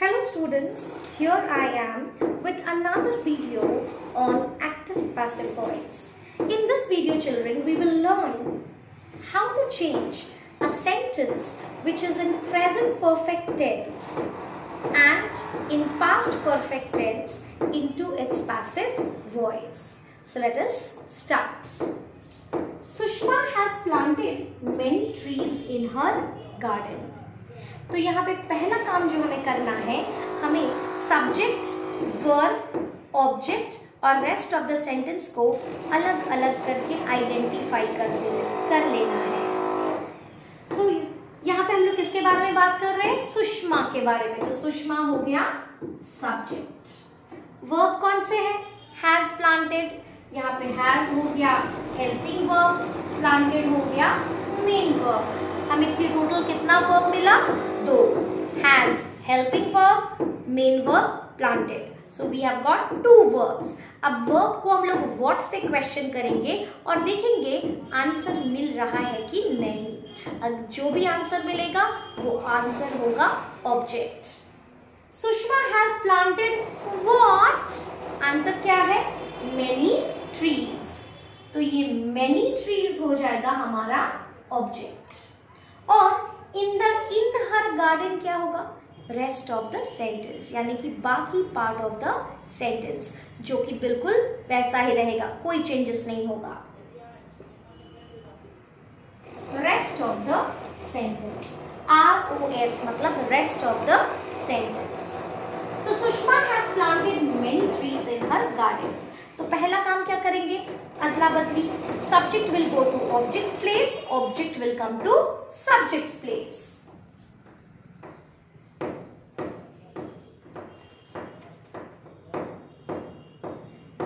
Hello students, here I am with another video on active passive voice. In this video children, we will learn how to change a sentence which is in present perfect tense and in past perfect tense into its passive voice. So let us start. Sushma has planted many trees in her garden. तो यहाँ पे पहला काम जो हमें करना है, हमें सब्जेक्ट, वर्ब, ऑब्जेक्ट और रेस्ट ऑफ द सेंटेंस को अलग अलग करके आइडेंटिफाई कर लेना है। सो यहाँ पे हम लोग किसके बारे में बात कर रहे हैं? सुषमा के बारे में। तो सुषमा हो गया सब्जेक्ट। वर्ब कौन से है? हैज प्लांटेड, यहाँ पे हैज हो गया हेल्पिंग वर्ब, प्लांटेड हो गया मेन वर्ब। हमें टोटल कितना वर्ब मिला? दो। Has helping verb, main verb, planted. So we have got two verbs. अब वर्ब को हम लोग व्हाट से क्वेश्चन करेंगे और देखेंगे आंसर मिल रहा है कि नहीं। अब जो भी आंसर मिलेगा वो आंसर होगा object. Sushma has planted what? Answer क्या है? Many trees. तो ये मेनी ट्रीज हो जाएगा हमारा ऑब्जेक्ट। और इन हर गार्डन क्या होगा? रेस्ट ऑफ द सेंटेंस, यानी कि बाकी पार्ट ऑफ द सेंटेंस, जो कि बिल्कुल वैसा ही रहेगा, कोई चेंजेस नहीं होगा। Rest of the sentence, ROS मतलब रेस्ट ऑफ द सेंटेंस। तो Sushma has planted many trees in her garden. तो पहला काम क्या करेंगे? अदला बदली। Subject will go to object's place, object will come to subject's place.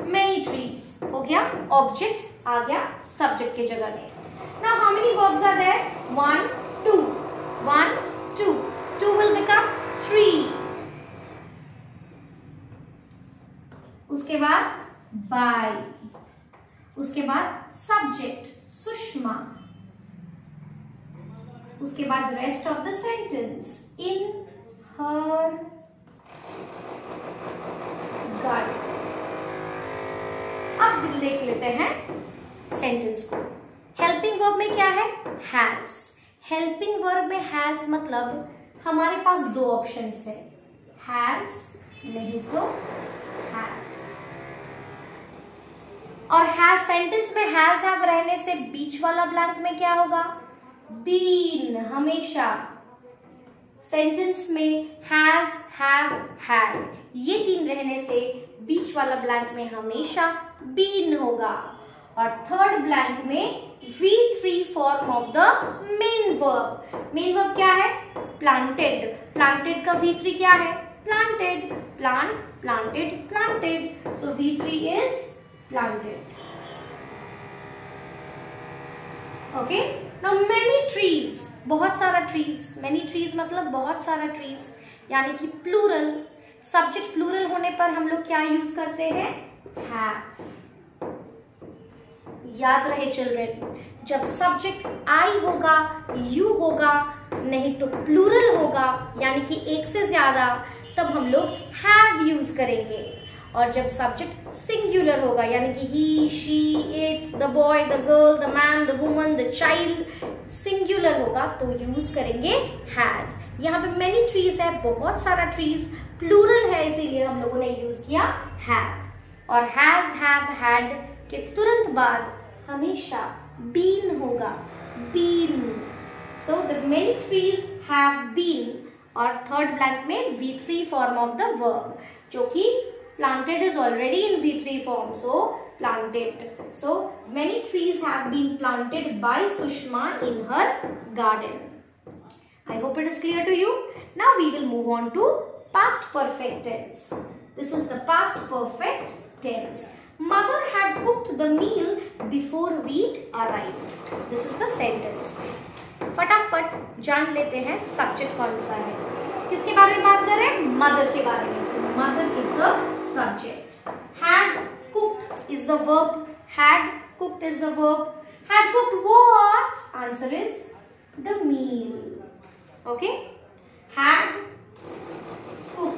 Many trees हो गया, ऑब्जेक्ट आ गया सब्जेक्ट के जगह में। Now how many verbs are there? 1 2 1 2 2 will become 3। उसके बाद बाय, उसके बाद सब्जेक्ट सुषमा, उसके बाद rest of the sentence in her garden. अब देख लेते हैं सेंटेंस को। हेल्पिंग वर्ब में क्या है? हैज। हेल्पिंग वर्ब में हैज मतलब हमारे पास दो ऑप्शंस है, हैज नहीं तो हैव। और हैज सेंटेंस में हैज हैव रहने से बीच वाला ब्लैंक में क्या होगा? बीन। हमेशा सेंटेंस में हैज हैव हैड ये तीन रहने से बीच वाला ब्लैंक में हमेशा बीन होगा। और थर्ड ब्लैंक में V3 form of the main verb. Main verb क्या है? प्लांटेड। प्लांटेड का V3 क्या है? Planted. Plant, planted, planted. So V3 is planted. Okay, now many trees, बहुत सारा trees, many trees मतलब बहुत सारा trees, यानी कि plural, subject plural होने पर हम लोग क्या यूज करते हैं? have। याद रहे children, जब subject I होगा, you होगा, नहीं तो plural होगा, यानी कि एक से ज्यादा, तब हम लोग have यूज करेंगे। और जब सब्जेक्ट सिंगुलर होगा, यानी कि he, she, it, the boy, the girl, the man, the woman, the child, singular होगा तो यूज करेंगे हैज। यहाँ पे मेनी ट्रीज है, बहुत सारा ट्रीज, प्लूरल है, इसीलिए हम लोगों ने यूज किया हैव। और हैज, हैव, हैड के तुरंत बाद हमेशा बीन होगा, been. So the many trees have been. और थर्ड ब्लैंक में V3 form of the verb, जो कि planted is already in V3 form, so planted. So many trees have been planted by Sushma in her garden. I hope it is clear to you. Now we will move on to past perfect tense. This is the past perfect tense. Mother had cooked the meal before we arrived. This is the sentence. फटाफट जान लेते हैं subject कौन सा है। किसके बारे में बात कर रहे हैं? मदर के बारे में। So mother is the subject. Had cooked is the verb. Had cooked is the verb. Had cooked what? Answer is the meal. Okay. Had cooked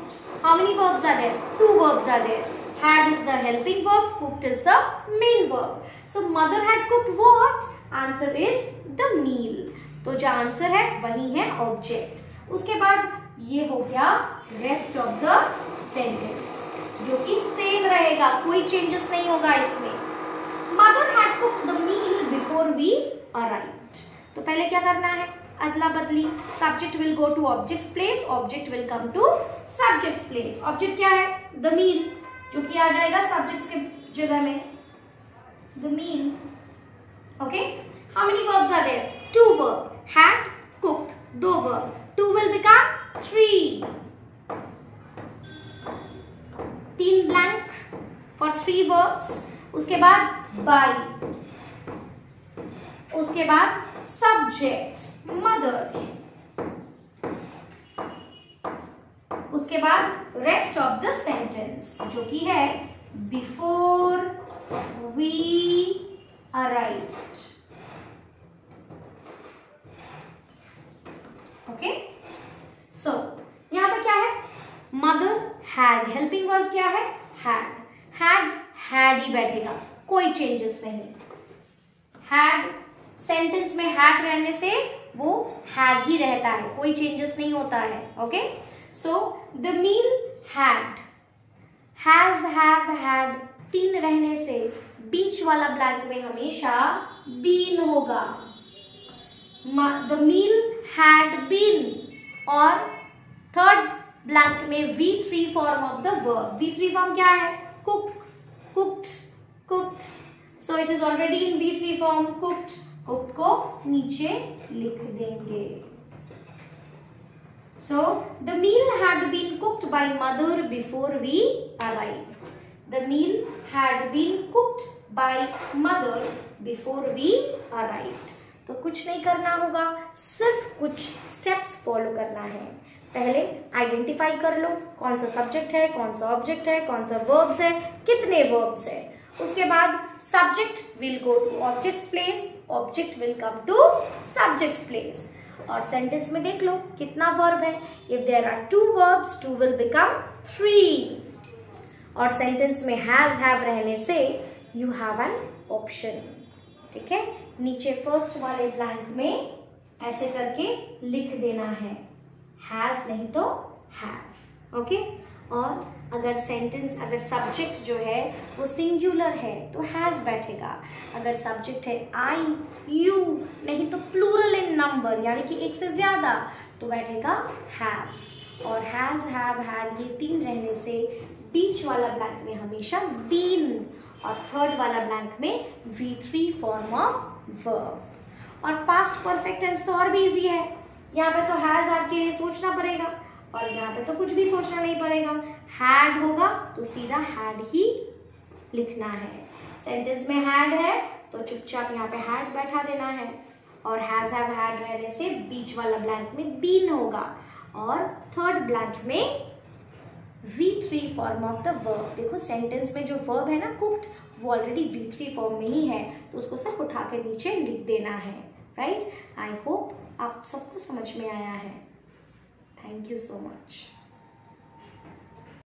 How many verbs are there? 2 verbs are there. Had is the helping verb, cooked is the main verb. So mother had cooked what? Answer is the meal. तो जो answer है वही है object. उसके बाद ये हो गया रेस्ट ऑफ द सेंटेंस, जो कि सेम रहेगा, कोई चेंजेस नहीं होगा इसमें। Mother had cooked the meal before we arrived. तो पहले क्या करना है? अदला बदली। Subject will go to object's place, object will come to subject's place. Object क्या है? द मील, जो कि आ जाएगा सब्जेक्ट्स के जगह में, the meal. Okay, how many verbs are there? 2 verb, had, cooked, 2 verb, 2 will become 3, 3 blank for 3 verbs। उसके बाद by, उसके बाद subject mother, उसके बाद rest of the sentence जो कि है before we arrived। ओके, सो यहाँ पे क्या है? मदर हैड, हेल्पिंग वर्ब क्या है? हैड। हैड ही बैठेगा, कोई चेंजेस नहीं। हैड, सेंटेंस में हैड रहने से वो हैड ही रहता है, कोई चेंजेस नहीं होता है। Okay, so the meal had, has, have, had 3 रहने से बीच वाला ब्लैंक में हमेशा बीन होगा। द मील had been, और थर्ड ब्लैंक में V3 form of the verb. V3 form क्या है? Cook, cooked, cooked. So it is already in V3 form, cooked. Cooked को नीचे लिख देंगे। So the meal had been cooked by mother before we arrived. The meal had been cooked by mother before we arrived. तो कुछ नहीं करना होगा, सिर्फ कुछ स्टेप्स फॉलो करना है। पहले आइडेंटिफाई कर लो कौन सा सब्जेक्ट है, कौन सा ऑब्जेक्ट है, कौन सा वर्ब्स है, कितने वर्ब्स है। उसके बाद subject will go to object's place, object will come to subject's place. और सेंटेंस में देख लो कितना वर्ब है। If there are 2 verbs, 2 will become 3। और सेंटेंस में हैज, हैव रहने से यू हैव एन ऑप्शन। ठीक है, नीचे फर्स्ट वाले ब्लैंक में ऐसे करके लिख देना है, हैज नहीं तो हैव। ओके, और अगर सेंटेंस, अगर सब्जेक्ट जो है वो सिंगुलर है तो हैज बैठेगा। अगर सब्जेक्ट है आई, यू, नहीं तो प्लूरल इन नंबर यानी कि एक से ज्यादा, तो बैठेगा हैव। और हैज, हैव, हैड ये 3 रहने से बीच वाला ब्लैंक में हमेशा बीन, और थर्ड वाला ब्लैंक में V3 फॉर्म ऑफ वर्ब। और पास्ट परफेक्ट टेंस तो और भी इजी है, यहाँ पे तो हैज आपके लिए सोचना पड़ेगा और यहाँ पे तो कुछ भी सोचना नहीं पड़ेगा। हैड होगा तो सीधा हैड ही लिखना है। सेंटेंस में हैड है तो चुपचाप यहाँ पे हैड बैठा देना है, और हैज, हैव, हैड रहने से बीच वाला ब्लैंक में बीन होगा, और थर्ड ब्लैंक में V3 form of the verb. देखो सेंटेंस में जो वर्ब है ना कुक्ड, वो ऑलरेडी V3 फॉर्म में ही है, तो उसको सिर्फ उठा के नीचे लिख देना है। राइट, आई होप आप सबको समझ में आया है। Thank you so much.